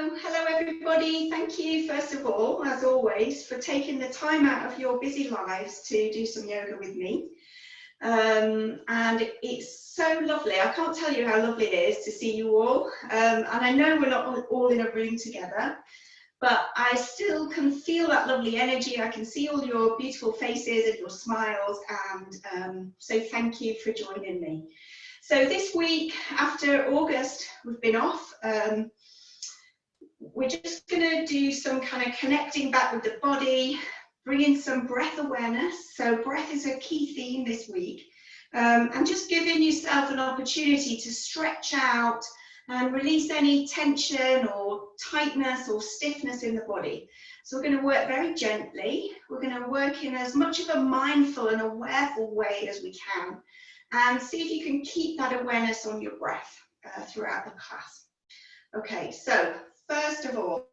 Hello everybody. Thank you first of all, as always, for taking the time out of your busy lives to do some yoga with me. And it's so lovely. I can't tell you how lovely it is to see you all. And I know we're not all in a room together, but I still can feel that lovely energy. I can see all your beautiful faces and your smiles, and so thank you for joining me. So this week, after August, we've been off. We're just going to do some kind of connecting back with the body, bringing some breath awareness. So breath is a key theme this week, and just giving yourself an opportunity to stretch out and release any tension or tightness or stiffness in the body. So we're going to work very gently. We're going to work in as much of a mindful and awareful way as we can, and see if you can keep that awareness on your breath throughout the class. Okay, so first of all,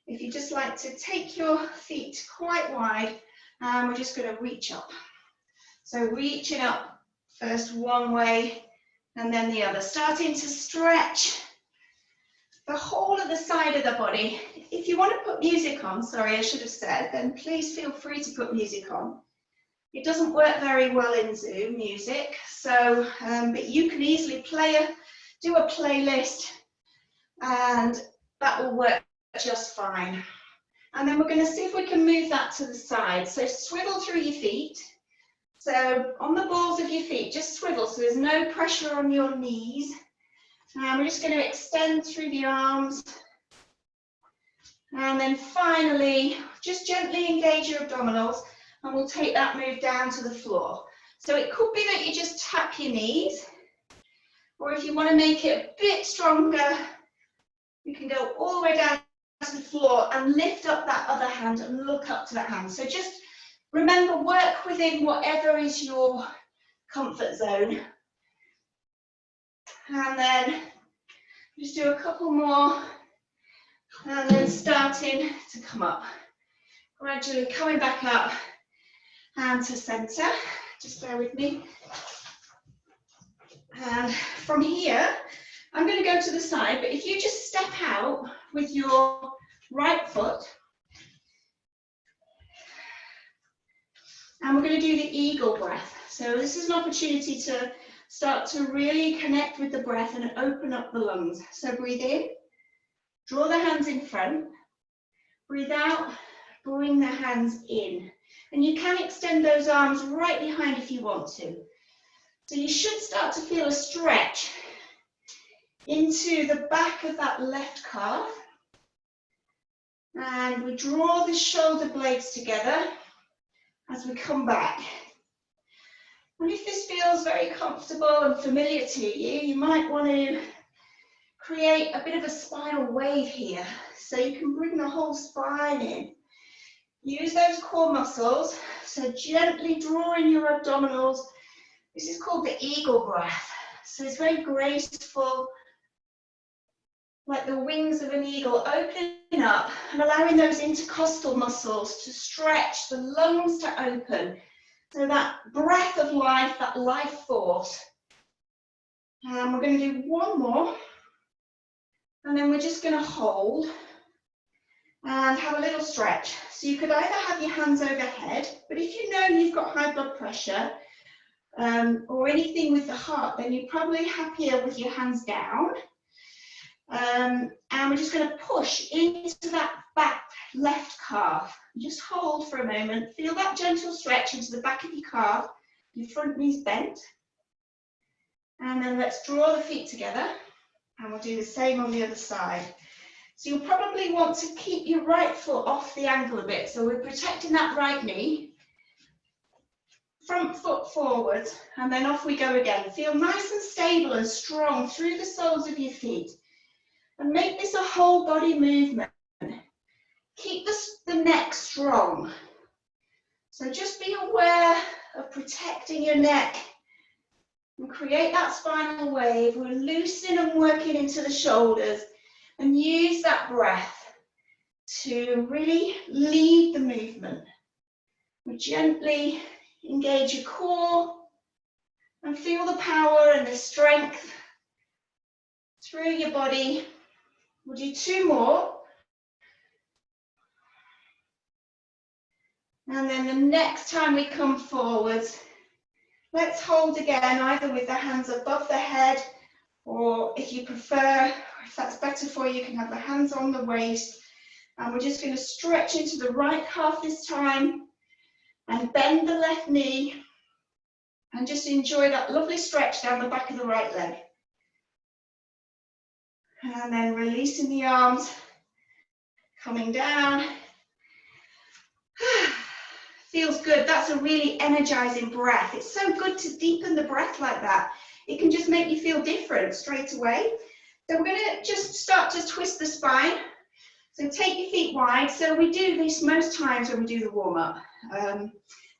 if you just like to take your feet quite wide, and we're just going to reach up. So reaching up first one way and then the other, starting to stretch the whole of the side of the body. If you want to put music on, sorry, I should have said, then please feel free to put music on. It doesn't work very well in Zoom, music, so but you can easily do a playlist, and that will work just fine. And then we're going to see if we can move that to the side. So swivel through your feet. So on the balls of your feet, just swivel so there's no pressure on your knees. And we're just going to extend through the arms. And then finally, just gently engage your abdominals, and we'll take that move down to the floor. So it could be that you just tap your knees, or if you want to make it a bit stronger, you can go all the way down to the floor and lift up that other hand and look up to that hand. So just remember, work within whatever is your comfort zone. And then just do a couple more, and then starting to come up. Gradually coming back up and to center. Just bear with me. And from here, I'm going to go to the side, but if you just step out with your right foot, and we're going to do the eagle breath. So this is an opportunity to start to really connect with the breath and open up the lungs. So breathe in, draw the hands in front, breathe out, bring the hands in. And you can extend those arms right behind if you want to. So you should start to feel a stretch into the back of that left calf. And we draw the shoulder blades together as we come back. And if this feels very comfortable and familiar to you, you might want to create a bit of a spinal wave here. So you can bring the whole spine in. Use those core muscles, so gently drawing your abdominals. This is called the eagle breath. So it's very graceful, like the wings of an eagle, opening up and allowing those intercostal muscles to stretch, the lungs to open. So that breath of life, that life force. And we're going to do one more. And then we're just going to hold and have a little stretch. So you could either have your hands overhead, but if you know you've got high blood pressure or anything with the heart, then you're probably happier with your hands down. And we're just going to push into that back left calf. Just hold for a moment. Feel that gentle stretch into the back of your calf, your front knees bent. And then let's draw the feet together, and we'll do the same on the other side. So you'll probably want to keep your right foot off the ankle a bit. So we're protecting that right knee. Front foot forward, and then off we go again. Feel nice and stable and strong through the soles of your feet. And make this a whole body movement. Keep the neck strong. So just be aware of protecting your neck and create that spinal wave. We're loosening and working into the shoulders, and use that breath to really lead the movement. We gently engage your core and feel the power and the strength through your body, We'll do 2 more. And then the next time we come forwards, let's hold again, either with the hands above the head, or if you prefer, if that's better for you, you can have the hands on the waist. And we're just going to stretch into the right calf this time and bend the left knee and just enjoy that lovely stretch down the back of the right leg. And then releasing the arms, coming down. Feels good. That's a really energizing breath. It's so good to deepen the breath like that. It can just make you feel different straight away. So we're going to just start to twist the spine. So take your feet wide. So we do this most times when we do the warm-up. So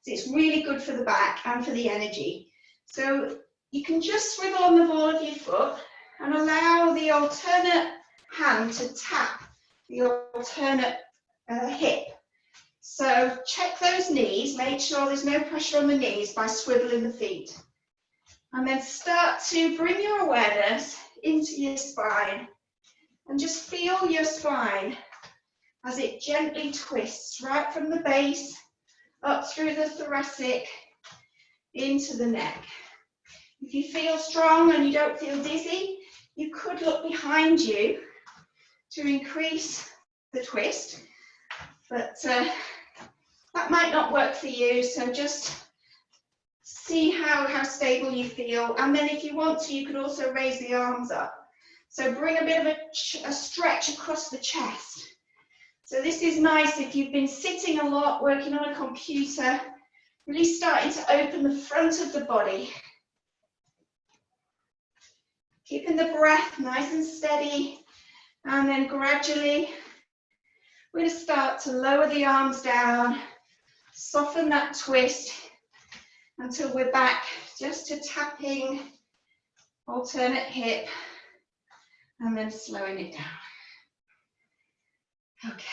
it's really good for the back and for the energy. So you can just swivel on the ball of your foot and allow the alternate hand to tap the alternate hip. So check those knees, make sure there's no pressure on the knees by swiveling the feet. And then start to bring your awareness into your spine and just feel your spine as it gently twists right from the base up through the thoracic into the neck. If you feel strong and you don't feel dizzy, you could look behind you to increase the twist, but that might not work for you, so just see how stable you feel. And then if you want to, you could also raise the arms up. So bring a bit of a stretch across the chest. So this is nice if you've been sitting a lot, working on a computer, really starting to open the front of the body. Keeping the breath nice and steady, and then gradually we're going to start to lower the arms down, soften that twist until we're back just to tapping alternate hip and then slowing it down. Okay,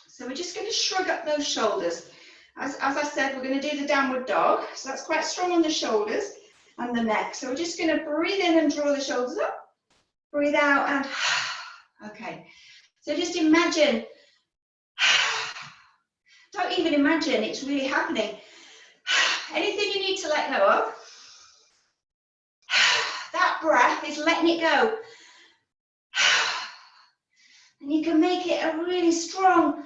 so we're just going to shrug up those shoulders. As I said, we're going to do the downward dog, so that's quite strong on the shoulders and the neck. So we're just going to breathe in and draw the shoulders up, breathe out and okay. So just imagine, don't even imagine, it's really happening. Anything you need to let go of, that breath is letting it go. And you can make it a really strong,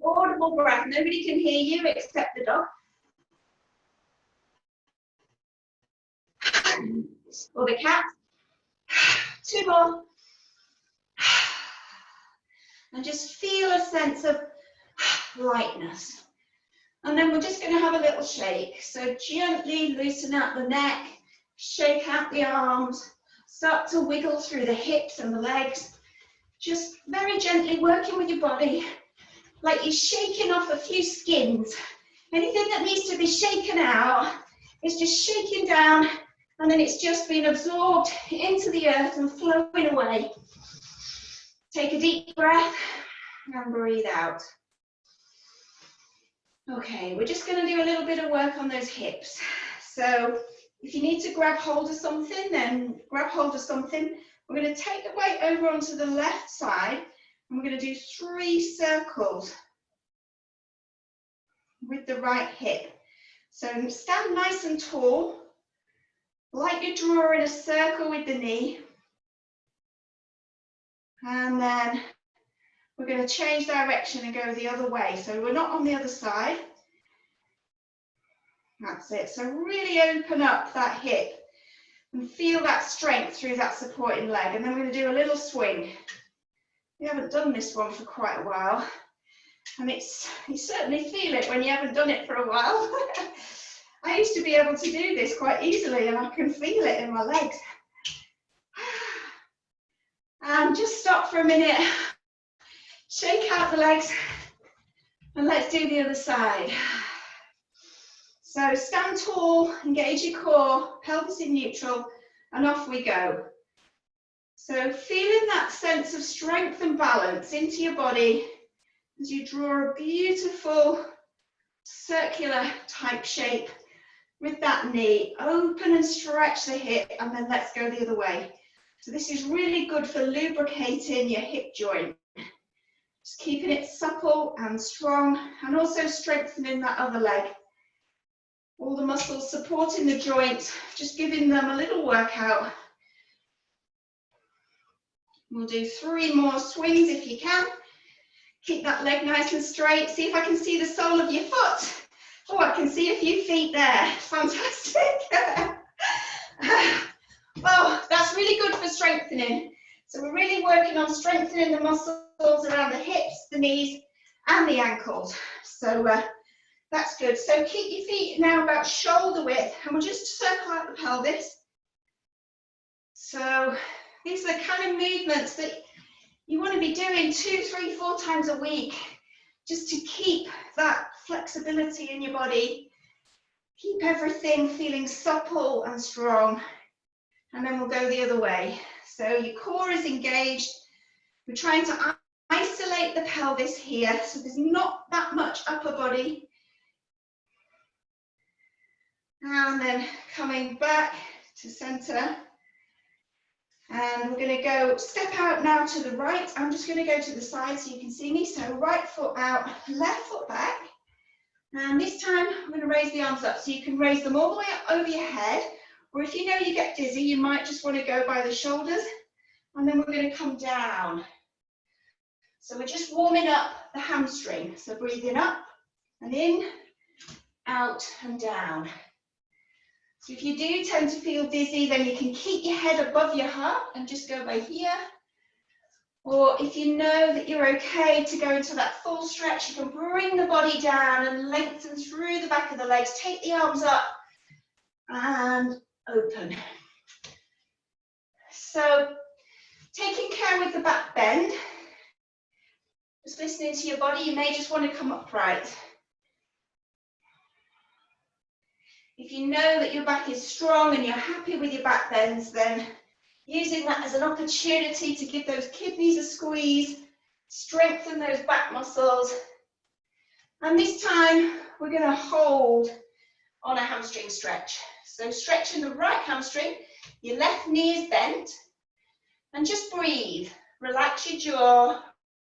audible breath. Nobody can hear you except the dog. Or the cat. 2 more. And just feel a sense of lightness. And then we're just going to have a little shake. So gently loosen out the neck, shake out the arms, start to wiggle through the hips and the legs. Just very gently working with your body, like you're shaking off a few skins. Anything that needs to be shaken out is just shaking down, and then it's just being absorbed into the earth and flowing away. Take a deep breath and breathe out. Okay, we're just going to do a little bit of work on those hips. So if you need to grab hold of something, then grab hold of something. We're going to take the weight over onto the left side, and we're going to do 3 circles with the right hip. So stand nice and tall, like you're drawing a circle with the knee. And then we're going to change direction and go the other way. So we're not on the other side. That's it. So really open up that hip and feel that strength through that supporting leg. And then we're going to do a little swing. We haven't done this one for quite a while. And you certainly feel it when you haven't done it for a while. I used to be able to do this quite easily, and I can feel it in my legs. And just stop for a minute, shake out the legs, and let's do the other side. So stand tall, engage your core, pelvis in neutral, and off we go. So feeling that sense of strength and balance into your body as you draw a beautiful circular type shape with that knee. Open and stretch the hip, and then let's go the other way. So this is really good for lubricating your hip joint. Just keeping it supple and strong, and also strengthening that other leg. All the muscles supporting the joint, just giving them a little workout. We'll do 3 more swings if you can. Keep that leg nice and straight. See if I can see the sole of your foot. Oh, I can see a few feet there. Fantastic. Well, that's really good for strengthening. So we're really working on strengthening the muscles around the hips, the knees, and the ankles. So that's good. So keep your feet now about shoulder width, and we'll just circle out the pelvis. So these are the kind of movements that you want to be doing 2, 3, 4 times a week, just to keep that flexibility in your body, keep everything feeling supple and strong. And then we'll go the other way. So your core is engaged. We're trying to isolate the pelvis here, so there's not that much upper body. And then coming back to center. And we're going to go step out now to the right. I'm just going to go to the side so you can see me. So right foot out, left foot back. And this time I'm going to raise the arms up. So you can raise them all the way up over your head. Or if you know you get dizzy, you might just want to go by the shoulders. And then we're going to come down. So we're just warming up the hamstring. So breathing up and in, out and down. So if you do tend to feel dizzy, then you can keep your head above your heart and just go by here. Or if you know that you're okay to go into that full stretch, you can bring the body down and lengthen through the back of the legs. Take the arms up and open. So taking care with the back bend, just listening to your body, you may just want to come upright. If you know that your back is strong and you're happy with your back bends, then using that as an opportunity to give those kidneys a squeeze, strengthen those back muscles. And this time we're going to hold on a hamstring stretch. So stretching the right hamstring, your left knee is bent, and just breathe. Relax your jaw,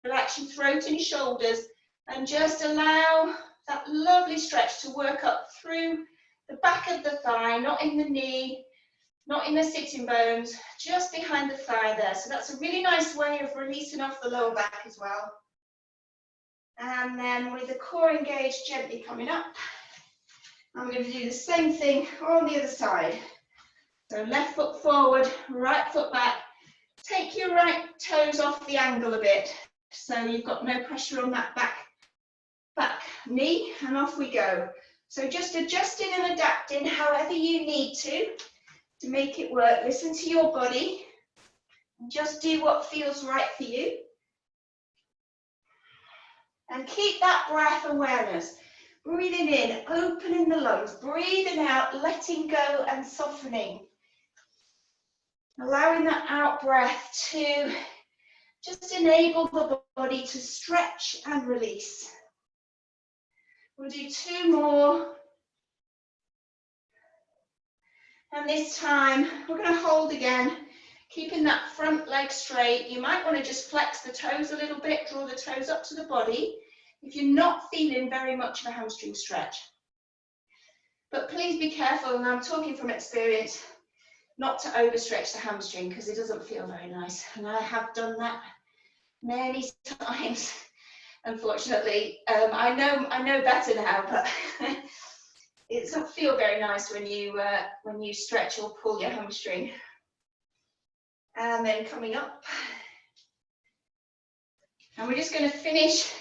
relax your throat and your shoulders, and just allow that lovely stretch to work up through the back of the thigh, not in the knee, not in the sitting bones, just behind the thigh there. So that's a really nice way of releasing off the lower back as well. And then with the core engaged, gently coming up, I'm going to do the same thing on the other side. So left foot forward, right foot back. Take your right toes off the angle a bit, so you've got no pressure on that back knee, and off we go. So just adjusting and adapting however you need to make it work. Listen to your body and just do what feels right for you. And keep that breath awareness. Breathing in, opening the lungs, breathing out, letting go and softening. Allowing that out breath to just enable the body to stretch and release. We'll do 2 more. And this time we're going to hold again, keeping that front leg straight. You might want to just flex the toes a little bit, draw the toes up to the body if you're not feeling very much of a hamstring stretch. But please be careful, and I'm talking from experience, not to overstretch the hamstring because it doesn't feel very nice. And I have done that many times. Unfortunately, I know better now, but it doesn't feel very nice when you stretch or pull your hamstring. And then coming up, and we're just going to finish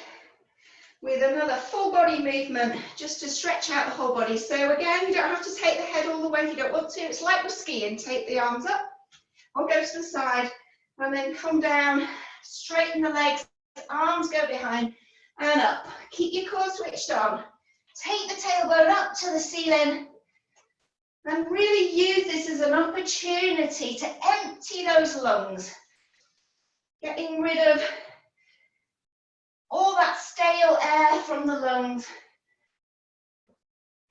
with another full body movement, just to stretch out the whole body. So again, you don't have to take the head all the way if you don't want to. It's like we're skiing. Take the arms up, or go to the side, and then come down, straighten the legs, arms go behind, and up. Keep your core switched on. Take the tailbone up to the ceiling, and really use this as an opportunity to empty those lungs. Getting rid of all that stale air from the lungs.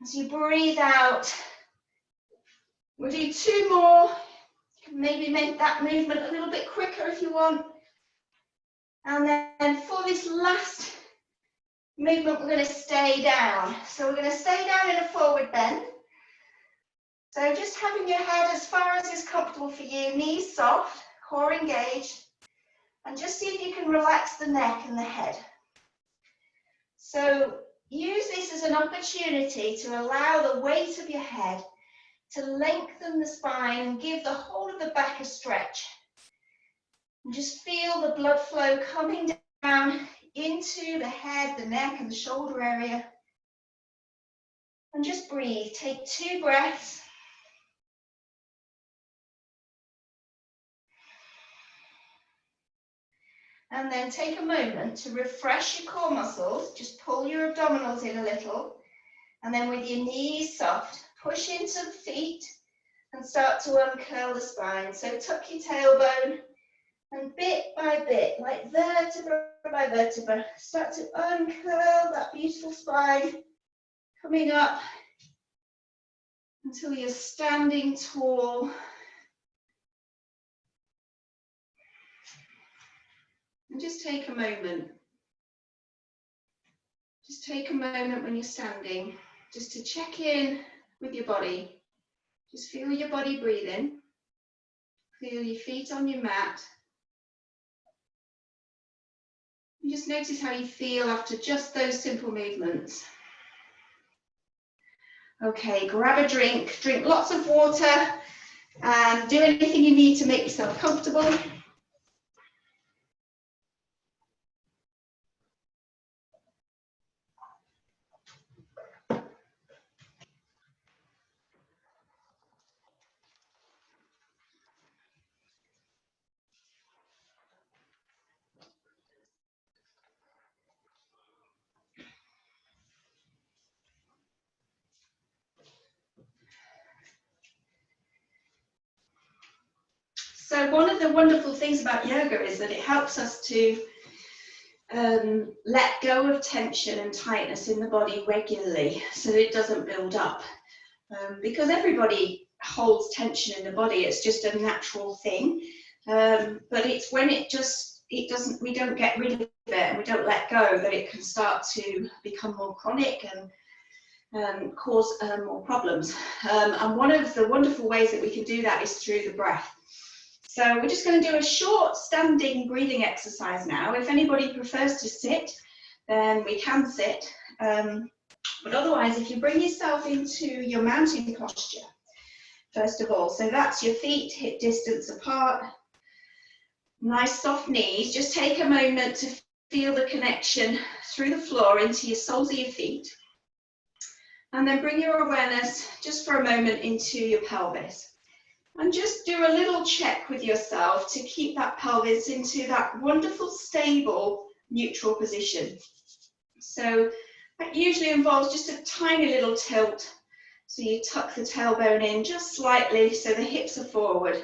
As you breathe out, we'll do 2 more. Maybe make that movement a little bit quicker if you want. And then for this last movement, we're going to stay down. So we're going to stay down in a forward bend. So just having your head as far as is comfortable for you, knees soft, core engaged, and just see if you can relax the neck and the head. So use this as an opportunity to allow the weight of your head to lengthen the spine and give the whole of the back a stretch. And just feel the blood flow coming down into the head, the neck, and the shoulder area. And just breathe. Take 2 breaths. And then take a moment to refresh your core muscles. Just pull your abdominals in a little. And then with your knees soft, push into the feet and start to uncurl the spine. So tuck your tailbone and bit by bit, like vertebra by vertebra, start to uncurl that beautiful spine, coming up until you're standing tall. And just take a moment. Just take a moment when you're standing, just to check in with your body. Just feel your body breathing. Feel your feet on your mat. And just notice how you feel after just those simple movements. Okay, grab a drink, drink lots of water, and do anything you need to make yourself comfortable. So one of the wonderful things about yoga is that it helps us to let go of tension and tightness in the body regularly so that it doesn't build up. Because everybody holds tension in the body, it's just a natural thing. But it's when we don't get rid of it and we don't let go, that it can start to become more chronic and cause more problems. And one of the wonderful ways that we can do that is through the breath. So we're just going to do a short standing breathing exercise now. If anybody prefers to sit, then we can sit. But otherwise, if you bring yourself into your mountain posture, first of all, so that's your feet hip distance apart, nice soft knees. Just take a moment to feel the connection through the floor into your soles of your feet. And then bring your awareness just for a moment into your pelvis. And just do a little check with yourself to keep that pelvis into that wonderful, stable, neutral position. So that usually involves just a tiny little tilt. So you tuck the tailbone in just slightly so the hips are forward.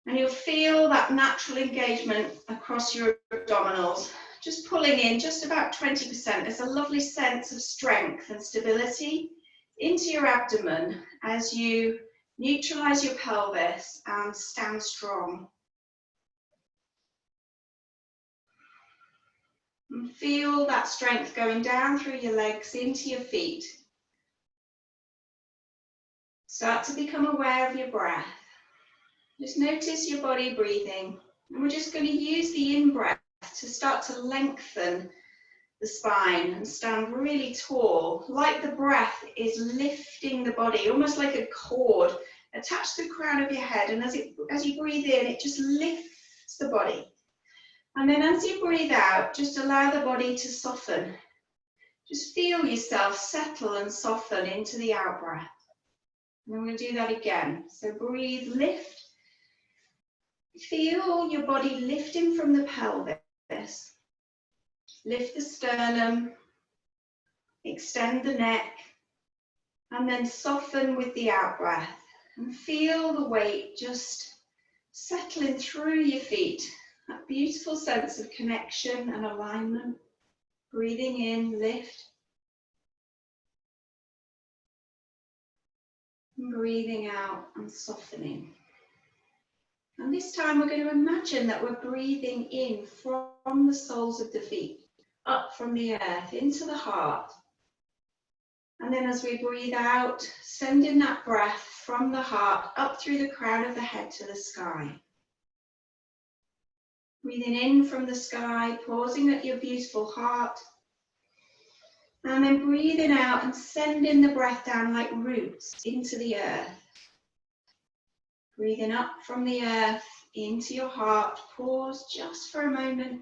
And you'll feel that natural engagement across your abdominals, just pulling in just about 20%. There's a lovely sense of strength and stability into your abdomen as you neutralize your pelvis and stand strong. And feel that strength going down through your legs into your feet. Start to become aware of your breath. Just notice your body breathing. And we're just going to use the in-breath to start to lengthen the spine and stand really tall, like the breath is lifting the body, almost like a cord attached to the crown of your head. And as you breathe in, it just lifts the body. And then as you breathe out, just allow the body to soften. Just feel yourself settle and soften into the out breath. And I'm going to do that again. So breathe, lift. Feel your body lifting from the pelvis. Lift the sternum, extend the neck, and then soften with the out breath. And feel the weight just settling through your feet. That beautiful sense of connection and alignment. Breathing in, lift. And breathing out and softening. And this time we're going to imagine that we're breathing in from the soles of the feet, up from the earth, into the heart. And then as we breathe out, sending that breath from the heart up through the crown of the head to the sky. Breathing in from the sky, pausing at your beautiful heart. And then breathing out and sending the breath down like roots into the earth. Breathing up from the earth into your heart. Pause just for a moment.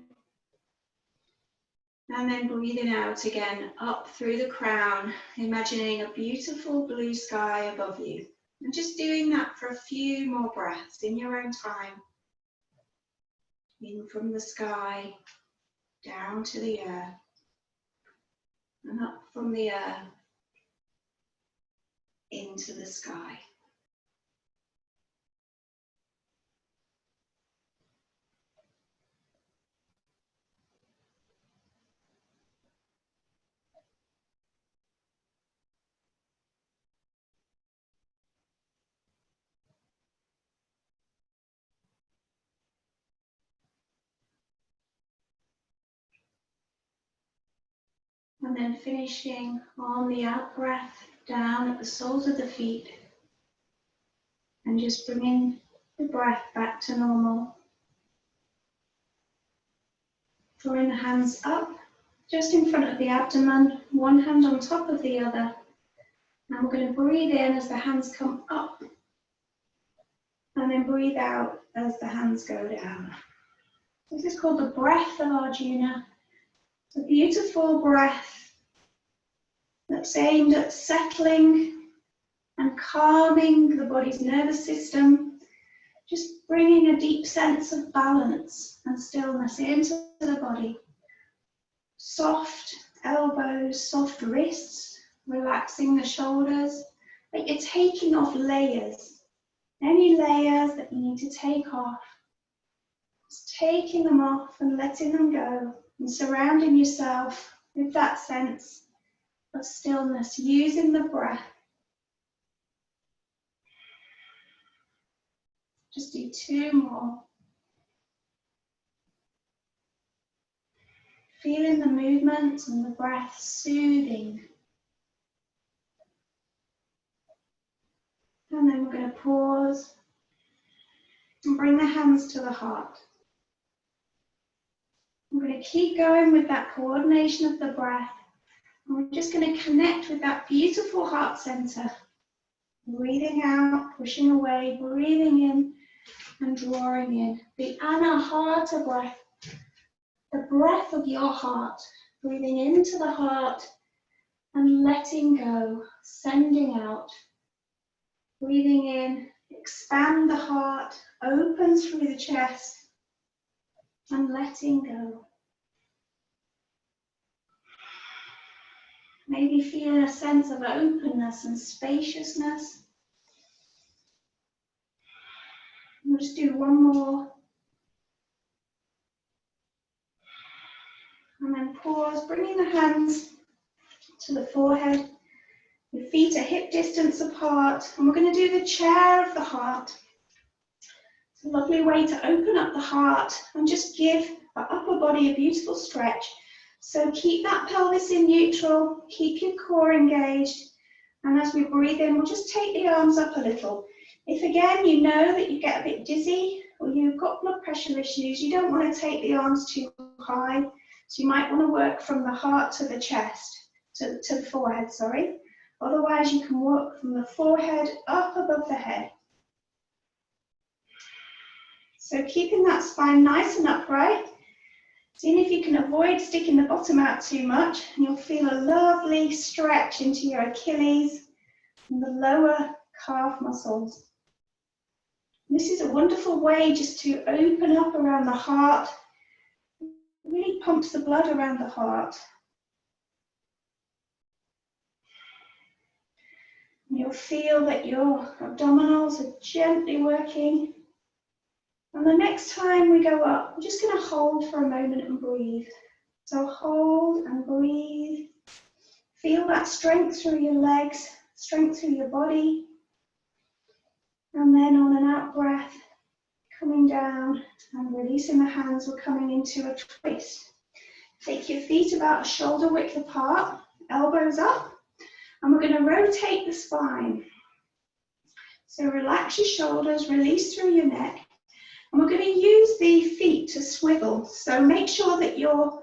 And then breathing out again, up through the crown, imagining a beautiful blue sky above you. And just doing that for a few more breaths in your own time. In from the sky, down to the earth, and up from the earth, into the sky. And then finishing on the out breath down at the soles of the feet. And just bringing the breath back to normal. Drawing the hands up, just in front of the abdomen, one hand on top of the other. And we're going to breathe in as the hands come up. And then breathe out as the hands go down. This is called the breath of Arjuna. It's a beautiful breath that's aimed at settling and calming the body's nervous system, just bringing a deep sense of balance and stillness into the body. Soft elbows, soft wrists, relaxing the shoulders, like you're taking off layers. Any layers that you need to take off, just taking them off and letting them go, and surrounding yourself with that sense of stillness, using the breath. Just do two more. Feeling the movement and the breath soothing. And then we're going to pause and bring the hands to the heart. We're going to keep going with that coordination of the breath. And we're just going to connect with that beautiful heart center. Breathing out, pushing away, breathing in and drawing in. The anahata breath, the breath of your heart. Breathing into the heart and letting go, sending out. Breathing in, expand the heart, open through the chest, and letting go. Maybe feeling a sense of openness and spaciousness. We'll just do one more. And then pause, bringing the hands to the forehead. Your feet are hip distance apart. And we're going to do the chair of the heart. It's a lovely way to open up the heart and just give the upper body a beautiful stretch. So keep that pelvis in neutral, keep your core engaged, and as we breathe in, we'll just take the arms up a little. If again you know that you get a bit dizzy or you've got blood pressure issues, you don't want to take the arms too high, so you might want to work from the heart to the chest, to the forehead, sorry. Otherwise you can work from the forehead up above the head. So keeping that spine nice and upright. Seeing if you can avoid sticking the bottom out too much, and you'll feel a lovely stretch into your Achilles and the lower calf muscles. This is a wonderful way just to open up around the heart. It really pumps the blood around the heart. And you'll feel that your abdominals are gently working. And the next time we go up, we're just going to hold for a moment and breathe. So hold and breathe. Feel that strength through your legs, strength through your body. And then on an out breath, coming down and releasing the hands, we're coming into a twist. Take your feet about shoulder width apart, elbows up, and we're going to rotate the spine. So relax your shoulders, release through your neck, and we're going to use the feet to swivel. So make sure that your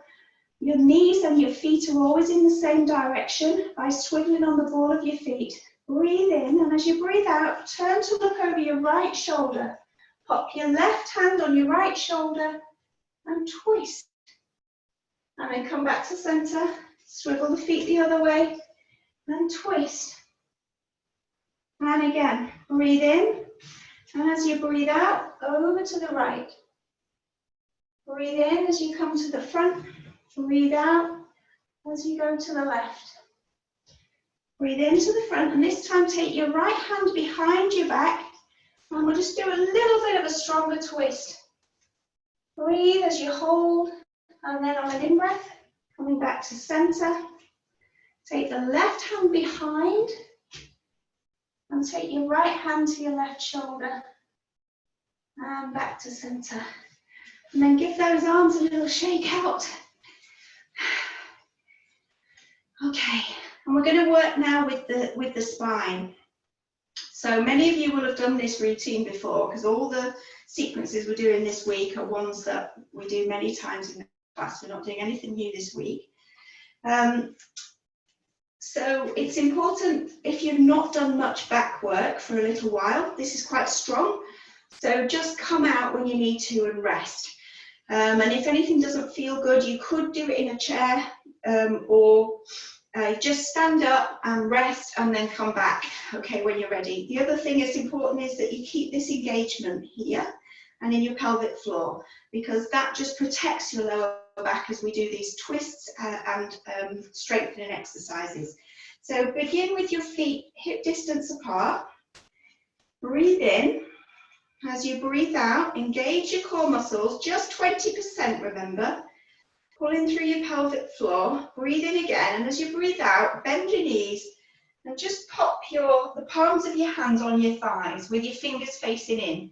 knees and your feet are always in the same direction by swiveling on the ball of your feet. Breathe in, and as you breathe out, turn to look over your right shoulder. Pop your left hand on your right shoulder and twist. And then come back to center, swivel the feet the other way and twist. And again, breathe in, and as you breathe out, over to the right. Breathe in as you come to the front, breathe out as you go to the left. Breathe into the front, and this time take your right hand behind your back, and we'll just do a little bit of a stronger twist. Breathe as you hold, and then on an in-breath, coming back to center. Take the left hand behind, and take your right hand to your left shoulder, and back to center. And then give those arms a little shake out. Okay, and we're going to work now with the spine. So many of you will have done this routine before, because all the sequences we're doing this week are ones that we do many times in the class. We're not doing anything new this week. So it's important, if you've not done much back work for a little while, this is quite strong. So just come out when you need to and rest. And if anything doesn't feel good, you could do it in a chair, or just stand up and rest and then come back, okay, when you're ready. The other thing that's important is that you keep this engagement here and in your pelvic floor, because that just protects your lower back as we do these twists and strengthening exercises. So begin with your feet hip distance apart. Breathe in. As you breathe out, engage your core muscles, just 20%, remember. Pulling through your pelvic floor. Breathe in again, and as you breathe out, bend your knees and just pop the palms of your hands on your thighs with your fingers facing in.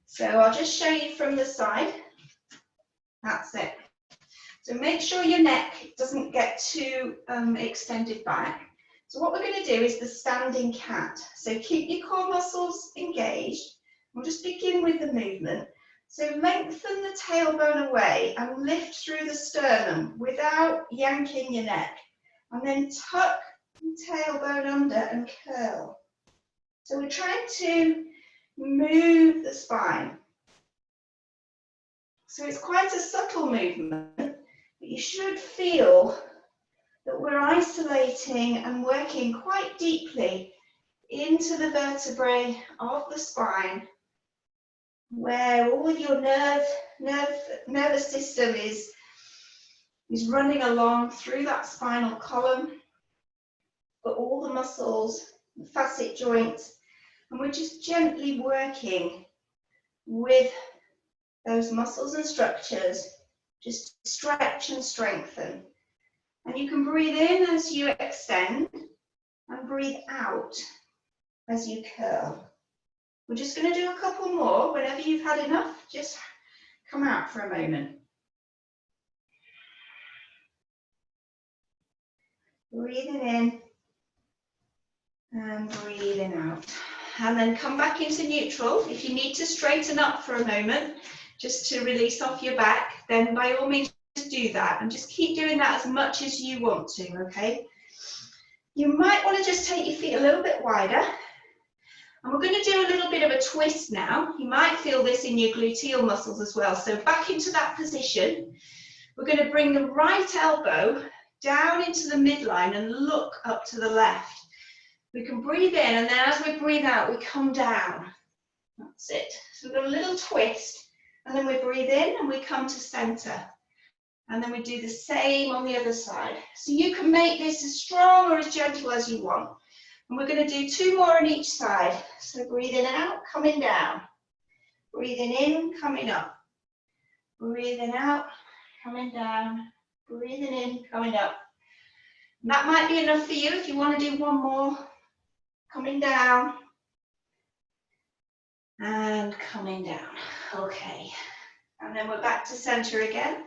So I'll just show you from the side. That's it. So make sure your neck doesn't get too extended back. So what we're going to do is the standing cat. So keep your core muscles engaged. We'll just begin with the movement. So lengthen the tailbone away and lift through the sternum without yanking your neck. And then tuck the tailbone under and curl. So we're trying to move the spine. So it's quite a subtle movement, but you should feel that we're isolating and working quite deeply into the vertebrae of the spine, where all of your nervous system is running along through that spinal column, but all the muscles, the facet joints, and we're just gently working with those muscles and structures, just stretch and strengthen. And you can breathe in as you extend and breathe out as you curl. We're just going to do a couple more. Whenever you've had enough, just come out for a moment. Breathing in and breathing out. And then come back into neutral. If you need to straighten up for a moment, just to release off your back, then by all means do that. And just keep doing that as much as you want to, okay? You might want to just take your feet a little bit wider. And we're going to do a little bit of a twist now. You might feel this in your gluteal muscles as well. So back into that position. We're going to bring the right elbow down into the midline and look up to the left. We can breathe in, and then as we breathe out, we come down. That's it. So we've got a little twist, and then we breathe in and we come to center. And then we do the same on the other side. So you can make this as strong or as gentle as you want. And we're going to do 2 more on each side. So breathing out, coming down. Breathing in, coming up. Breathing out, coming down. Breathing in, coming up. And that might be enough for you if you want to do 1 more. Coming down. And coming down. Okay. And then we're back to center again.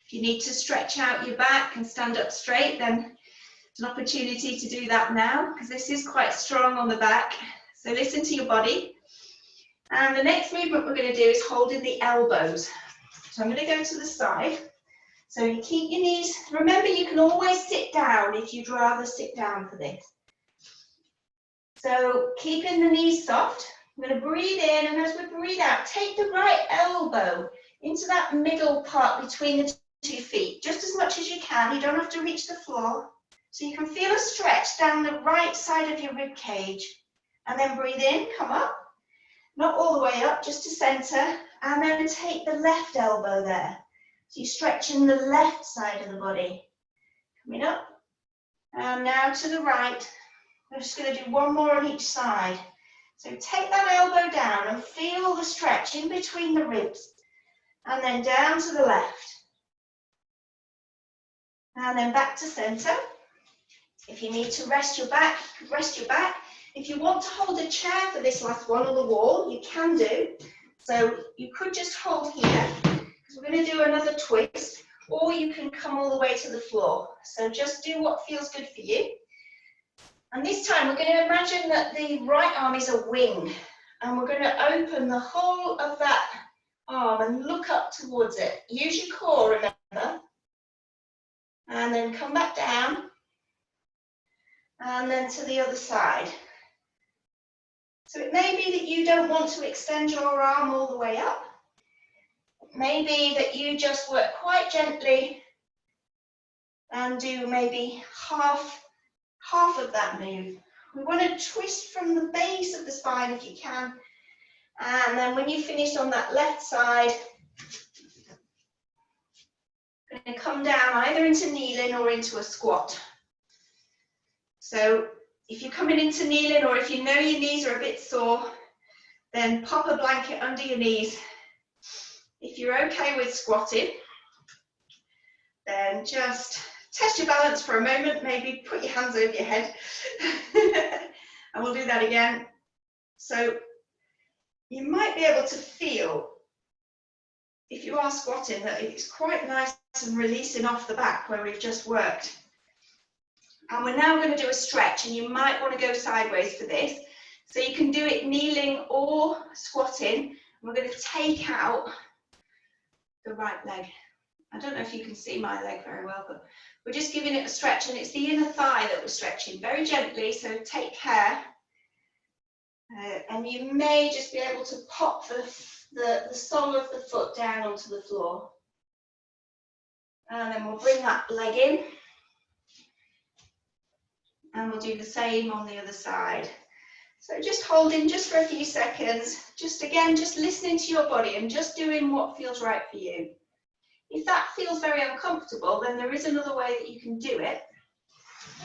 If you need to stretch out your back and stand up straight, then it's an opportunity to do that now, because this is quite strong on the back. So listen to your body. And the next movement we're going to do is holding the elbows. So I'm going to go to the side. So you keep your knees. Remember, you can always sit down if you'd rather sit down for this. So keeping the knees soft. I'm going to breathe in, and as we breathe out, take the right elbow into that middle part between the 2 feet, just as much as you can. You don't have to reach the floor. So you can feel a stretch down the right side of your rib cage. And then breathe in, come up. Not all the way up, just to center. And then take the left elbow there. So you're stretching the left side of the body. Coming up. And now to the right. I'm just going to do one more on each side. So take that elbow down and feel the stretch in between the ribs. And then down to the left. And then back to center. If you need to rest your back, rest your back. If you want to hold a chair for this last one on the wall, you can do. So you could just hold here, because we're going to do another twist, or you can come all the way to the floor. So just do what feels good for you. And this time we're going to imagine that the right arm is a wing, and we're going to open the whole of that arm and look up towards it. Use your core, remember, and then come back down, and then to the other side. So it may be that you don't want to extend your arm all the way up. It may be that you just work quite gently and do maybe half of that move. We want to twist from the base of the spine if you can. And then when you finish on that left side, you're going to come down either into kneeling or into a squat. So if you're coming into kneeling, or if you know your knees are a bit sore, then pop a blanket under your knees. If you're okay with squatting, then just test your balance for a moment, maybe put your hands over your head. And we'll do that again. So you might be able to feel, if you are squatting, that it's quite nice and releasing off the back where we've just worked. And we're now going to do a stretch, and you might want to go sideways for this. So you can do it kneeling or squatting. We're going to take out the right leg. I don't know if you can see my leg very well, but we're just giving it a stretch, and it's the inner thigh that we're stretching very gently, so take care. And you may just be able to pop the sole of the foot down onto the floor. And then we'll bring that leg in. And we'll do the same on the other side. So just holding just for a few seconds, just again, just listening to your body and just doing what feels right for you. If that feels very uncomfortable, then there is another way that you can do it,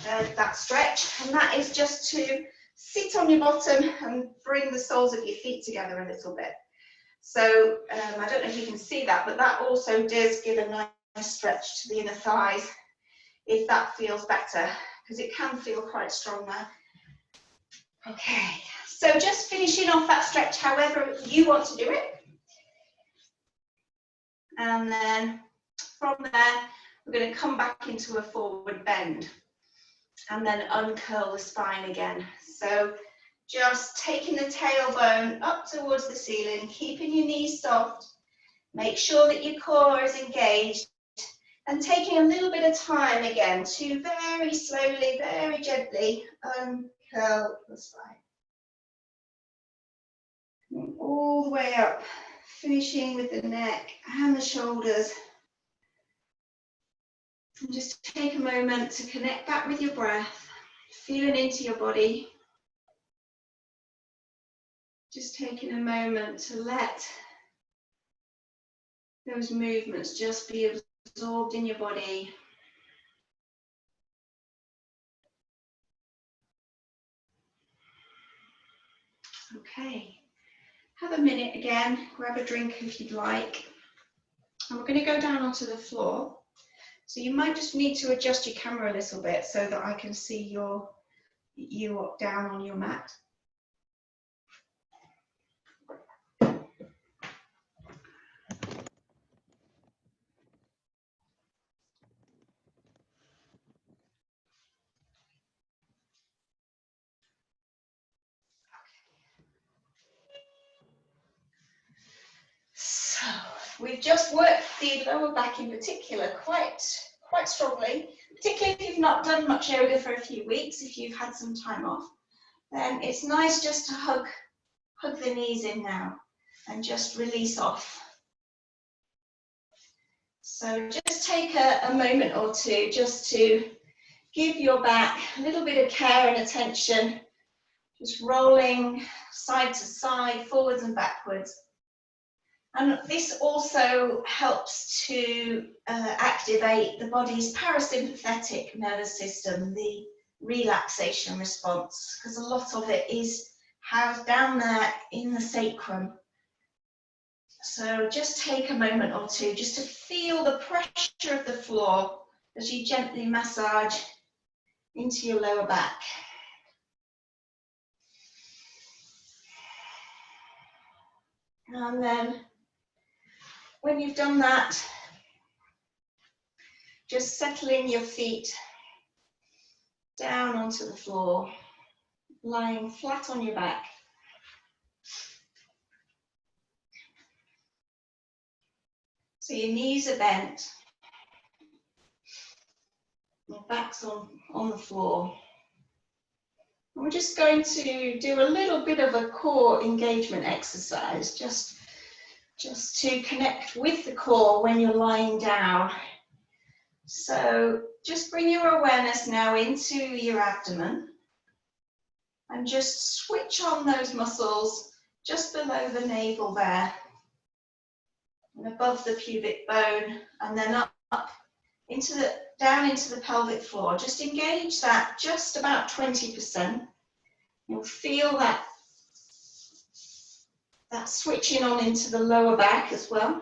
that stretch, and that is just to sit on your bottom and bring the soles of your feet together a little bit. So I don't know if you can see that, but that also does give a nice stretch to the inner thighs, if that feels better, because it can feel quite strong there. Okay, so just finishing off that stretch however you want to do it. And then from there, we're going to come back into a forward bend and then uncurl the spine again. So just taking the tailbone up towards the ceiling, keeping your knees soft, make sure that your core is engaged, and taking a little bit of time again to very slowly, very gently uncurl the spine. And all the way up, finishing with the neck and the shoulders. And just take a moment to connect back with your breath, feeling into your body. Just taking a moment to let those movements just be absorbed in your body. Okay. Have a minute again, grab a drink if you'd like. And we're going to go down onto the floor. So you might just need to adjust your camera a little bit so that I can see you down on your mat. we've just worked the lower back in particular quite strongly, particularly if you've not done much yoga for a few weeks, if you've had some time off. Then it's nice just to hug the knees in now and just release off. So just take a moment or two just to give your back a little bit of care and attention, just rolling side to side, forwards and backwards. And this also helps to activate the body's parasympathetic nervous system, the relaxation response, because a lot of it is housed down there in the sacrum. So just take a moment or two just to feel the pressure of the floor as you gently massage into your lower back. And then when you've done that, just settling your feet down onto the floor, lying flat on your back. So your knees are bent, your back's on the floor. And we're just going to do a little bit of a core engagement exercise, just to connect with the core when you're lying down. So just bring your awareness now into your abdomen and just switch on those muscles just below the navel there and above the pubic bone, and then up down into the pelvic floor. Just engage that just about 20%. You'll feel that switching on into the lower back as well.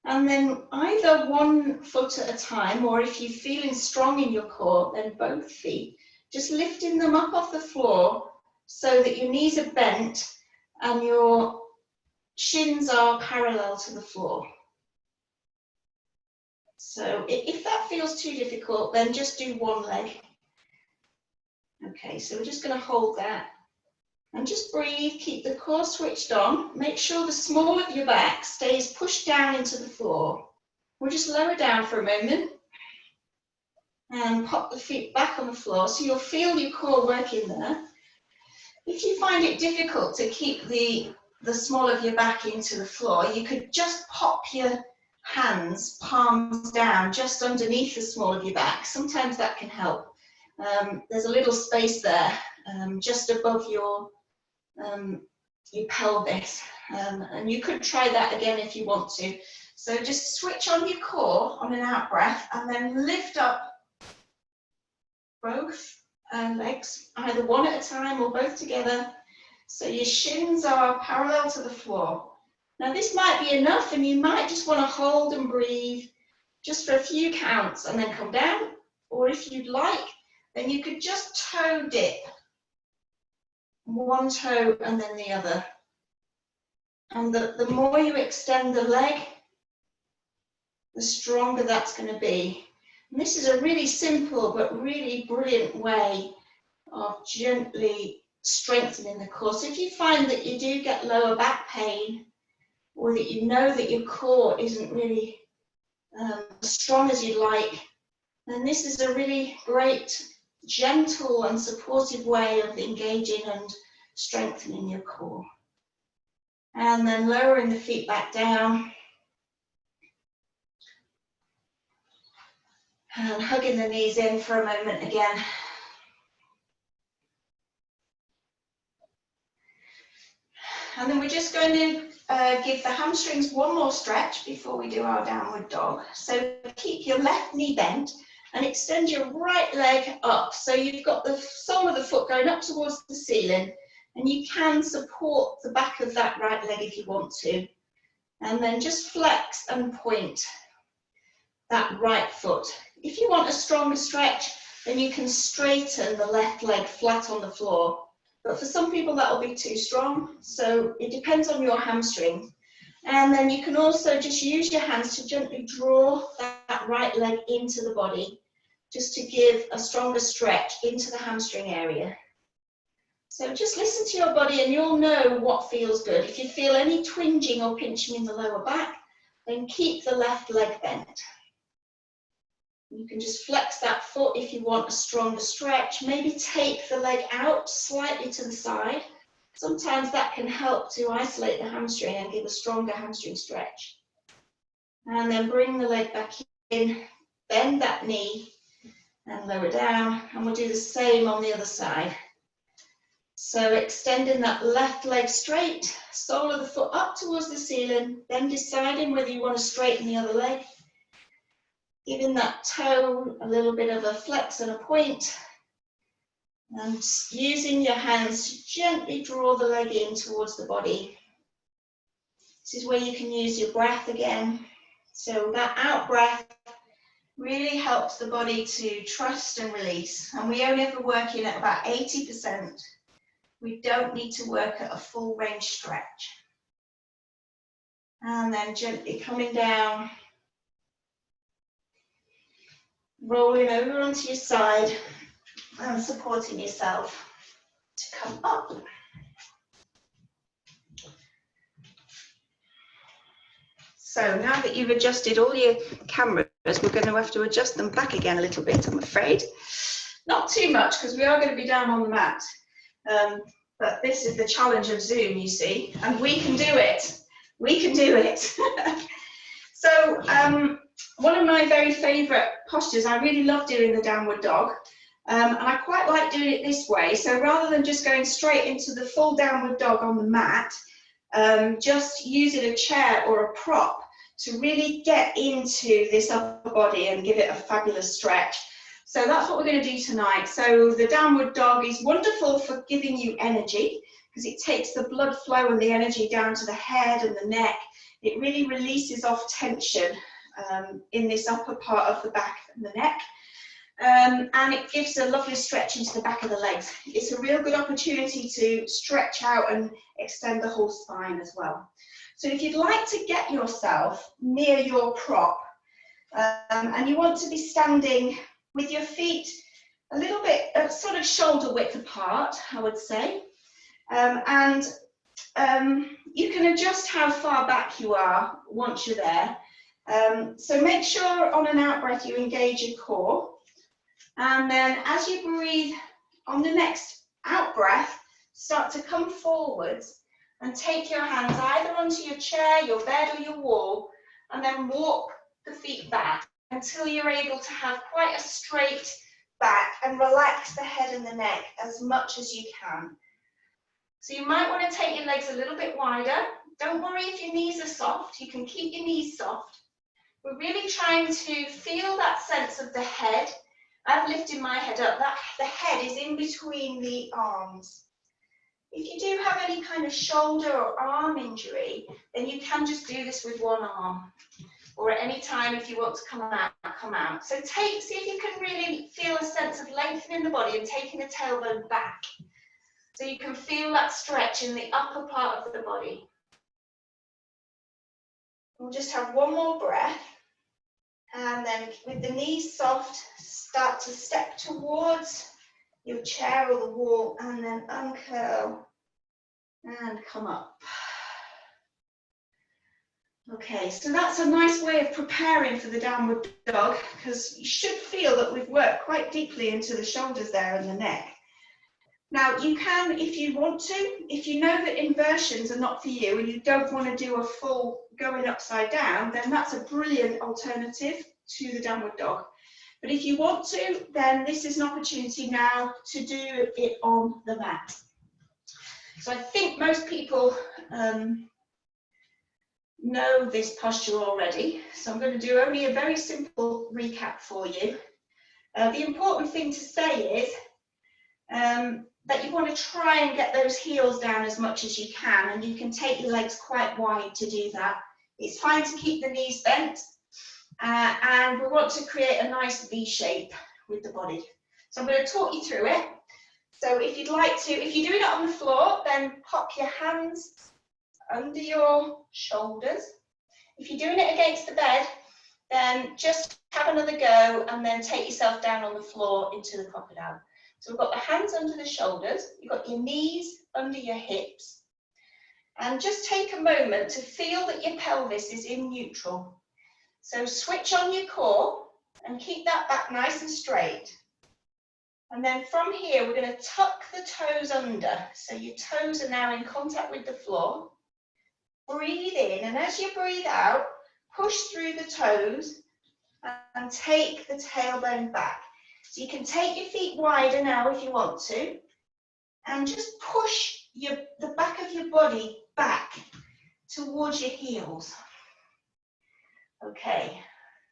And then either one foot at a time, or if you're feeling strong in your core, then both feet, just lifting them up off the floor so that your knees are bent and your shins are parallel to the floor. So if that feels too difficult, then just do one leg. Okay, so we're just going to hold that. And just breathe, keep the core switched on. Make sure the small of your back stays pushed down into the floor. We'll just lower down for a moment and pop the feet back on the floor so you'll feel your core working there. If you find it difficult to keep the small of your back into the floor, you could just pop your hands, palms down, just underneath the small of your back. Sometimes that can help. There's a little space there, just above your pelvis, and you could try that again if you want to. So just switch on your core on an out breath and then lift up both legs, either one at a time or both together, so your shins are parallel to the floor. Now this might be enough, and you might just want to hold and breathe just for a few counts and then come down, or if you'd like, then you could just toe dip. One toe and then the other. And the more you extend the leg, the stronger that's going to be. And this is a really simple but really brilliant way of gently strengthening the core. So if you find that you do get lower back pain, or that you know that your core isn't really as strong as you'd like, then this is a really great, gentle and supportive way of engaging and strengthening your core. And then lowering the feet back down and hugging the knees in for a moment again. And then we're just going to give the hamstrings one more stretch before we do our downward dog. So keep your left knee bent and extend your right leg up. So you've got the sole of the foot going up towards the ceiling, and you can support the back of that right leg if you want to. And then just flex and point that right foot. If you want a stronger stretch, then you can straighten the left leg flat on the floor. But for some people that will be too strong, so it depends on your hamstring. And then you can also just use your hands to gently draw that right leg into the body, just to give a stronger stretch into the hamstring area. So just listen to your body and you'll know what feels good. If you feel any twinging or pinching in the lower back, Then keep the left leg bent. You can just flex that foot if you want a stronger stretch. Maybe take the leg out slightly to the side. Sometimes that can help to isolate the hamstring and give a stronger hamstring stretch. And then bring the leg back in, bend that knee and lower down. And we'll do the same on the other side. So extending that left leg straight, sole of the foot up towards the ceiling, then deciding whether you want to straighten the other leg. Giving that toe a little bit of a flex and a point. And using your hands to gently draw the leg in towards the body. This is where you can use your breath again. So that out breath really helps the body to trust and release. And we only ever work in at about 80%. We don't need to work at a full range stretch. And then gently coming down. Rolling over onto your side and supporting yourself to come up. So now that you've adjusted all your cameras, we're going to have to adjust them back again a little bit, I'm afraid. Not too much, because we are going to be down on the mat. But this is the challenge of Zoom, you see, and we can do it. We can do it. So one of my very favourite postures, I really love doing the downward dog, and I quite like doing it this way. So rather than just going straight into the full downward dog on the mat, just using a chair or a prop to really get into this upper body and give it a fabulous stretch. So that's what we're going to do tonight. So the downward dog is wonderful for giving you energy because it takes the blood flow and the energy down to the head and the neck. It really releases off tension in this upper part of the back and the neck. And it gives a lovely stretch into the back of the legs. It's a real good opportunity to stretch out and extend the whole spine as well. So if you'd like to get yourself near your prop, and you want to be standing with your feet a little bit sort of shoulder width apart, I would say, and you can adjust how far back you are once you're there. So make sure on an out breath you engage your core. And then as you breathe on the next out breath, start to come forwards and take your hands either onto your chair, your bed or your wall, and then walk the feet back until you're able to have quite a straight back and relax the head and the neck as much as you can. So you might want to take your legs a little bit wider. Don't worry if your knees are soft, you can keep your knees soft. We're really trying to feel that sense of the head. I've lifted my head up, the head is in between the arms. If you do have any kind of shoulder or arm injury, then you can just do this with one arm. Or at any time if you want to come out, come out. So see if you can really feel a sense of lengthening the body and taking the tailbone back. So you can feel that stretch in the upper part of the body. We'll just have one more breath. And then with the knees soft, start to step towards your chair or the wall and then uncurl and come up. Okay, so that's a nice way of preparing for the downward dog because you should feel that we've worked quite deeply into the shoulders there and the neck. Now you can, if you want to, if you know that inversions are not for you and you don't want to do a full going upside down, then that's a brilliant alternative to the downward dog. But if you want to, then this is an opportunity now to do it on the mat. So I think most people know this posture already, so I'm going to do only a very simple recap for you. The important thing to say is that you want to try and get those heels down as much as you can, and you can take your legs quite wide to do that. It's fine to keep the knees bent, and we want to create a nice V shape with the body. So I'm going to talk you through it. So if you'd like to, if you're doing it on the floor, then pop your hands under your shoulders. If you're doing it against the bed, then just have another go and then take yourself down on the floor into the crocodile. So we've got the hands under the shoulders, you've got your knees under your hips. And just take a moment to feel that your pelvis is in neutral. So switch on your core and keep that back nice and straight. And then from here, we're going to tuck the toes under. So your toes are now in contact with the floor. Breathe in, and as you breathe out, push through the toes and take the tailbone back. So you can take your feet wider now if you want to, and just push the back of your body back towards your heels. Okay,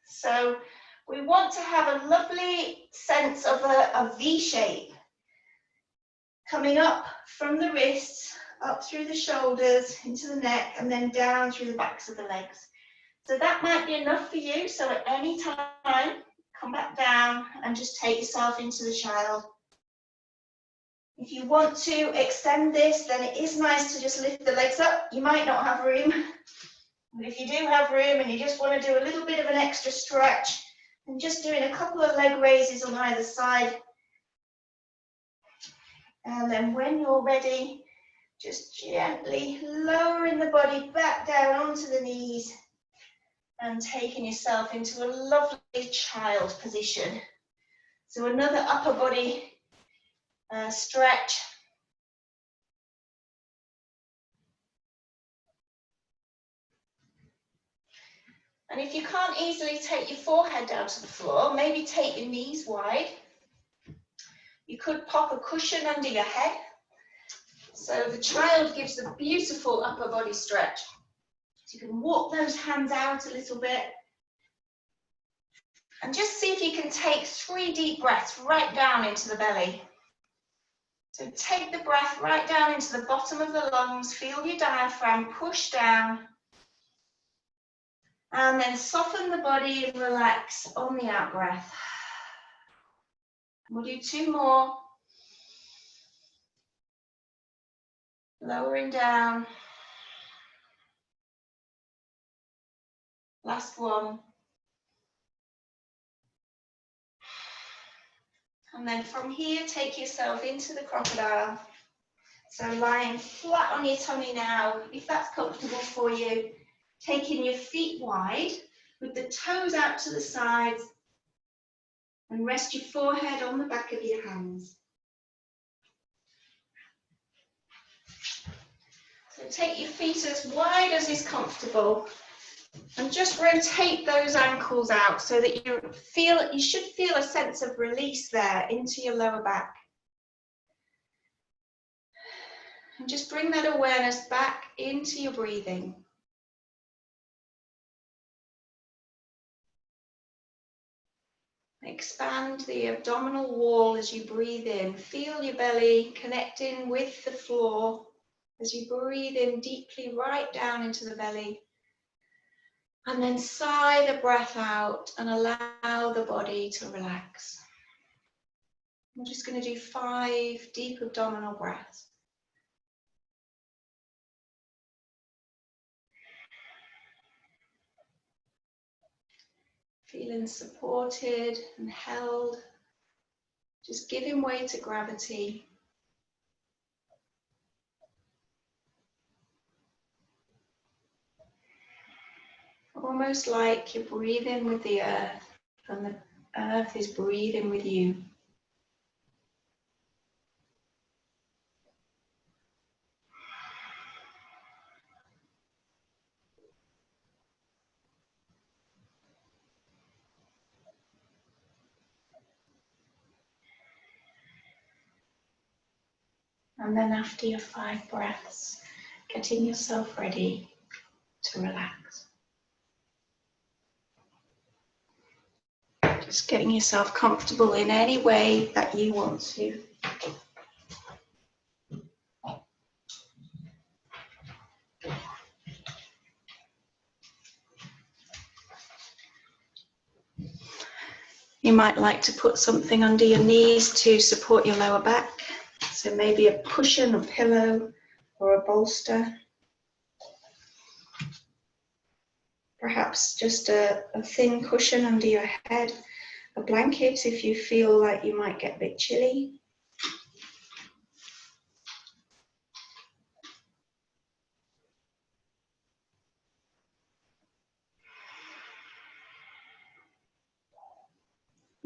so we want to have a lovely sense of a V shape coming up from the wrists, up through the shoulders, into the neck, and then down through the backs of the legs. So that might be enough for you. So at any time, come back down and just take yourself into the child. If you want to extend this, then it is nice to just lift the legs up. You might not have room, but if you do have room and you just want to do a little bit of an extra stretch, and just doing a couple of leg raises on either side. And then when you're ready, just gently lowering the body back down onto the knees and taking yourself into a lovely child position. So another upper body stretch. And if you can't easily take your forehead down to the floor, maybe take your knees wide. You could pop a cushion under your head. So the child gives a beautiful upper body stretch. So you can walk those hands out a little bit. And just see if you can take 3 deep breaths right down into the belly. So take the breath right down into the bottom of the lungs, feel your diaphragm push down. And then soften the body and relax on the out breath. We'll do 2 more. Lowering down. Last one. And then from here, take yourself into the crocodile. So lying flat on your tummy now, if that's comfortable for you. Taking your feet wide with the toes out to the sides and rest your forehead on the back of your hands. So take your feet as wide as is comfortable and just rotate those ankles out so that you should feel a sense of release there into your lower back. And just bring that awareness back into your breathing. Expand the abdominal wall as you breathe in. Feel your belly connecting with the floor as you breathe in deeply right down into the belly. And then sigh the breath out and allow the body to relax. I'm just going to do 5 deep abdominal breaths. Feeling supported and held, just giving way to gravity. Almost like you're breathing with the earth, and the earth is breathing with you. And then after your 5 breaths, getting yourself ready to relax. Just getting yourself comfortable in any way that you want to. You might like to put something under your knees to support your lower back. So maybe a cushion, a pillow, or a bolster. Perhaps just a thin cushion under your head, a blanket if you feel like you might get a bit chilly.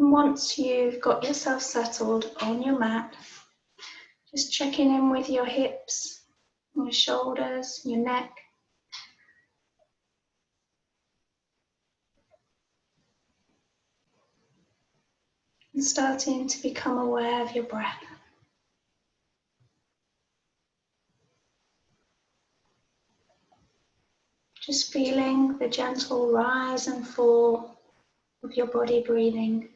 And once you've got yourself settled on your mat, just checking in with your hips, your shoulders, your neck. And starting to become aware of your breath. Just feeling the gentle rise and fall of your body breathing.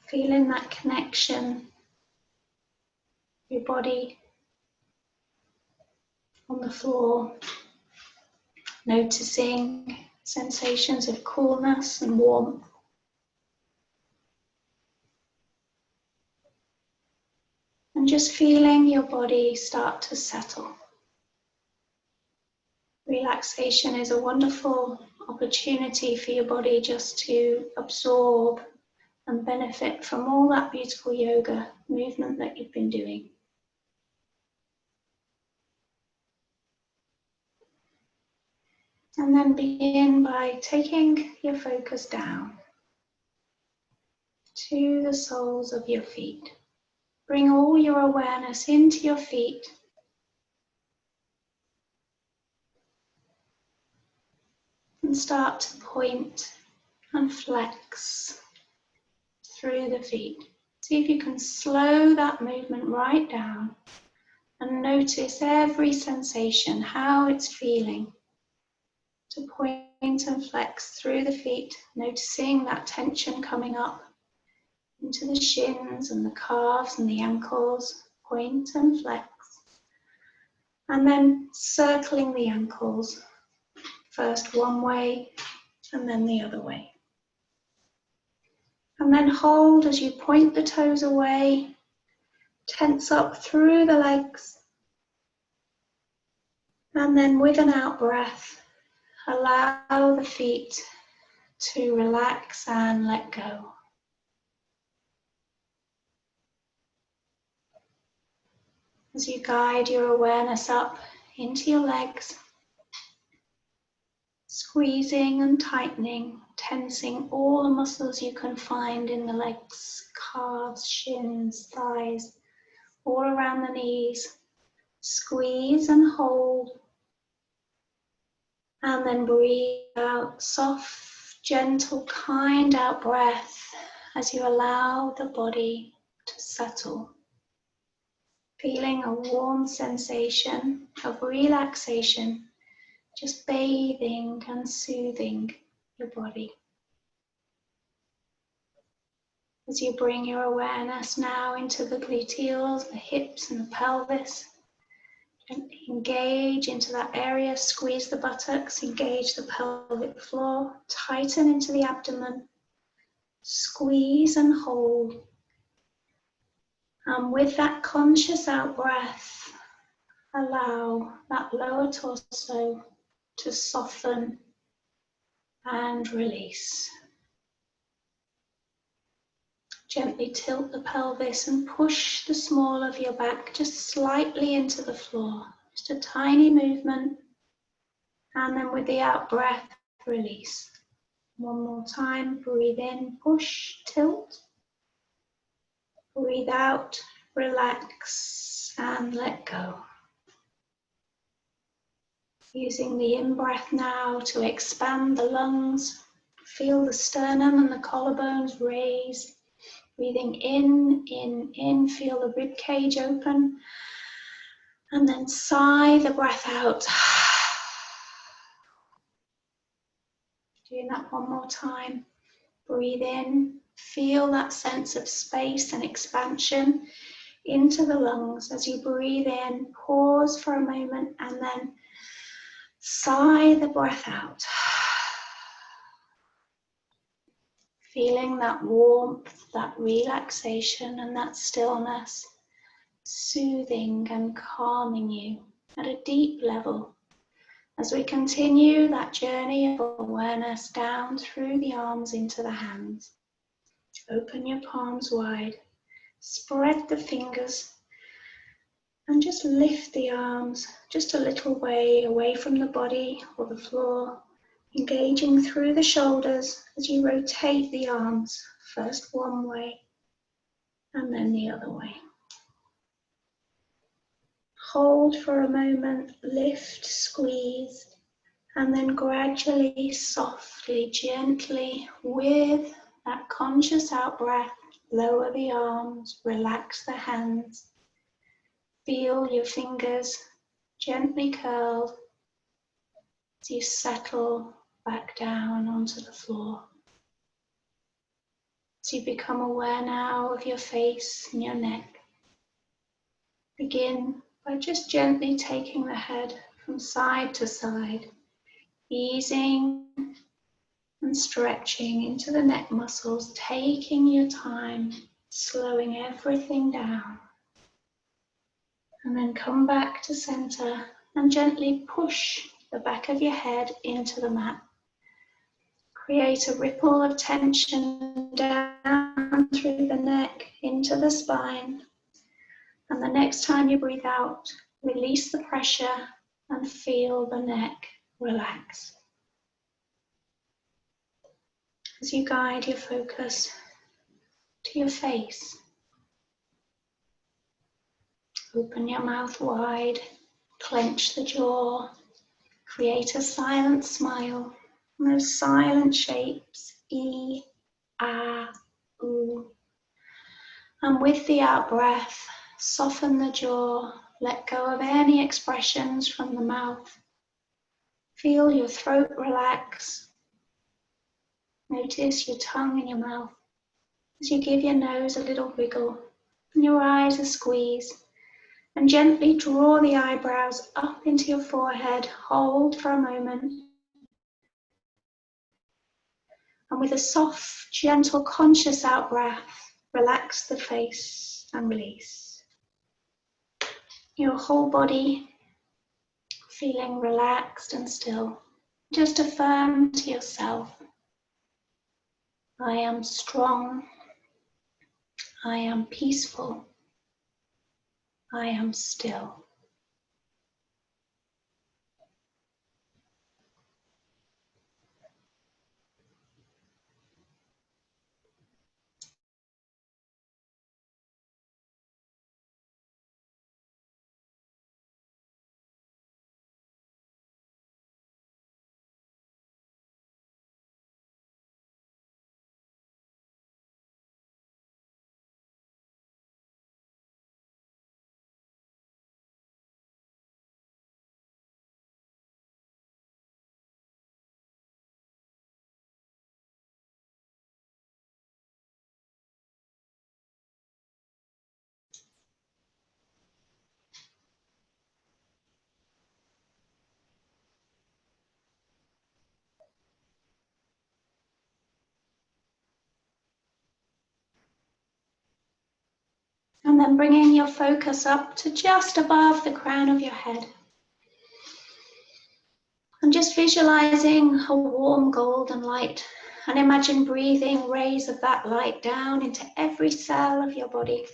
Feeling that connection, your body on the floor. Noticing sensations of coolness and warmth. And just feeling your body start to settle. Relaxation is a wonderful opportunity for your body just to absorb and benefit from all that beautiful yoga movement that you've been doing. And then begin by taking your focus down to the soles of your feet. Bring all your awareness into your feet. And start to point and flex through the feet. See if you can slow that movement right down and notice every sensation, how it's feeling. To point and flex through the feet, noticing that tension coming up into the shins and the calves and the ankles. Point and flex. And then circling the ankles, first one way and then the other way. And then hold as you point the toes away, tense up through the legs. And then with an out breath, allow the feet to relax and let go. As you guide your awareness up into your legs, squeezing and tightening, tensing all the muscles you can find in the legs, calves, shins, thighs, all around the knees. Squeeze and hold. And then breathe out, soft, gentle, kind out breath as you allow the body to settle. Feeling a warm sensation of relaxation, just bathing and soothing your body. As you bring your awareness now into the gluteals, the hips and the pelvis, and engage into that area, squeeze the buttocks, engage the pelvic floor, tighten into the abdomen, squeeze and hold. And with that conscious out breath, allow that lower torso to soften and release. Gently tilt the pelvis and push the small of your back just slightly into the floor. Just a tiny movement. And then with the out breath, release. One more time, breathe in, push, tilt. Breathe out, relax, and let go. Using the in-breath now to expand the lungs. Feel the sternum and the collarbones raise. Breathing in, feel the rib cage open. And then sigh the breath out. Doing that one more time. Breathe in, feel that sense of space and expansion into the lungs. As you breathe in, pause for a moment and then sigh the breath out. Feeling that warmth, that relaxation and that stillness, soothing and calming you at a deep level. As we continue that journey of awareness down through the arms into the hands. Open your palms wide, spread the fingers, and just lift the arms just a little way away from the body or the floor. Engaging through the shoulders as you rotate the arms, first one way and then the other way. Hold for a moment, lift, squeeze, and then gradually, softly, gently, with that conscious out-breath, lower the arms, relax the hands. Feel your fingers gently curled as you settle back down onto the floor. As you become aware now of your face and your neck, begin by just gently taking the head from side to side, easing and stretching into the neck muscles, taking your time, slowing everything down. And then come back to center and gently push the back of your head into the mat. Create a ripple of tension down through the neck, into the spine. And the next time you breathe out, release the pressure and feel the neck relax. As you guide your focus to your face, open your mouth wide, clench the jaw, create a silent smile. And those silent shapes, E, A, U. And with the out breath, soften the jaw, let go of any expressions from the mouth. Feel your throat relax. Notice your tongue in your mouth as you give your nose a little wiggle and your eyes a squeeze. And gently draw the eyebrows up into your forehead. Hold for a moment. And with a soft, gentle, conscious out breath, relax the face and release. Your whole body feeling relaxed and still. Just affirm to yourself, I am strong, I am peaceful, I am still. And then bringing your focus up to just above the crown of your head. And just visualizing a warm golden light. And imagine breathing rays of that light down into every cell of your body.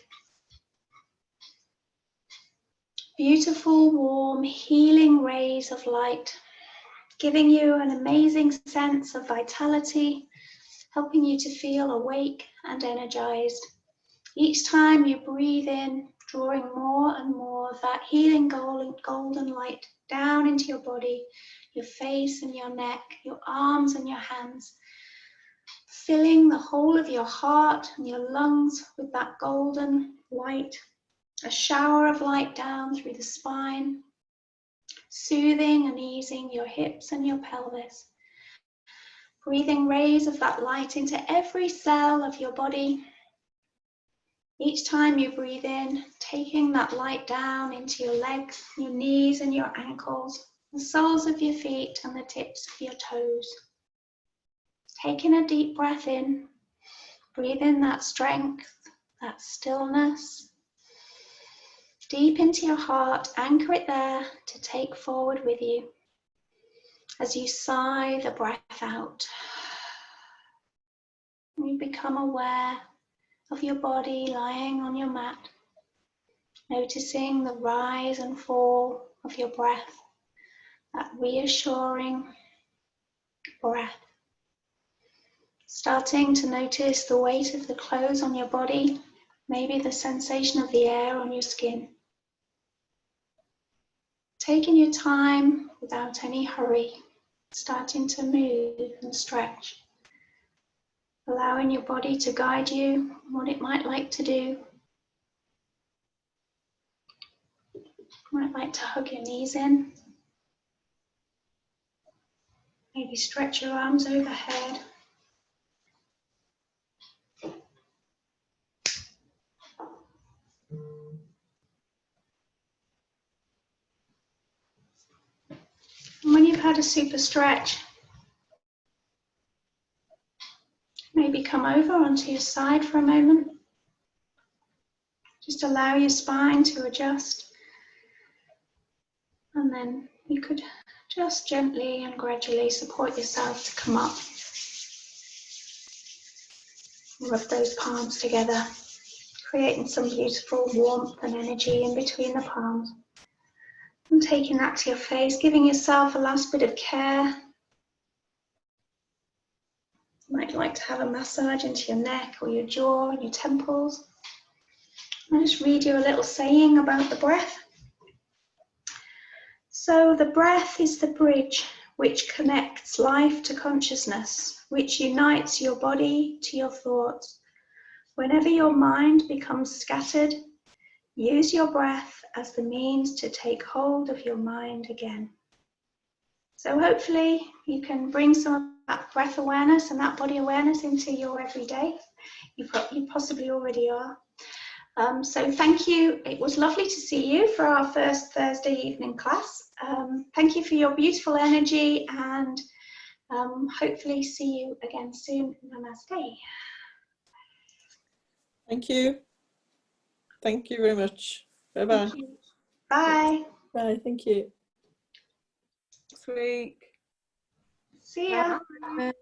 Beautiful, warm, healing rays of light, giving you an amazing sense of vitality, helping you to feel awake and energized. Each time you breathe in, drawing more and more of that healing golden light down into your body, your face and your neck, your arms and your hands, filling the whole of your heart and your lungs with that golden light, a shower of light down through the spine, soothing and easing your hips and your pelvis, breathing rays of that light into every cell of your body. Each time you breathe in, taking that light down into your legs, your knees and your ankles, the soles of your feet and the tips of your toes. Taking a deep breath in, breathe in that strength, that stillness. Deep into your heart, anchor it there to take forward with you. As you sigh the breath out, you become aware of your body lying on your mat, noticing the rise and fall of your breath, that reassuring, breath. Starting to notice the weight of the clothes on your body, maybe the sensation of the air on your skin. Taking your time without any hurry, starting to move and stretch, allowing your body to guide you what it might like to do. You might like to hug your knees in, maybe stretch your arms overhead. And when you've had a super stretch, maybe come over onto your side for a moment. Just allow your spine to adjust. And then you could just gently and gradually support yourself to come up. Rub those palms together, creating some beautiful warmth and energy in between the palms. And taking that to your face, giving yourself a last bit of care. You might like to have a massage into your neck or your jaw and your temples. I'll just read you a little saying about the breath. So the breath is the bridge which connects life to consciousness, which unites your body to your thoughts. Whenever your mind becomes scattered, use your breath as the means to take hold of your mind again. So hopefully you can bring some of that breath awareness and that body awareness into your everyday. You possibly already are. So thank you. It was lovely to see you for our first Thursday evening class. Thank you for your beautiful energy, and hopefully see you again soon. Namaste. Thank you. Thank you very much. Bye-bye. Bye. Bye. Thank you. Next week. See ya. Bye.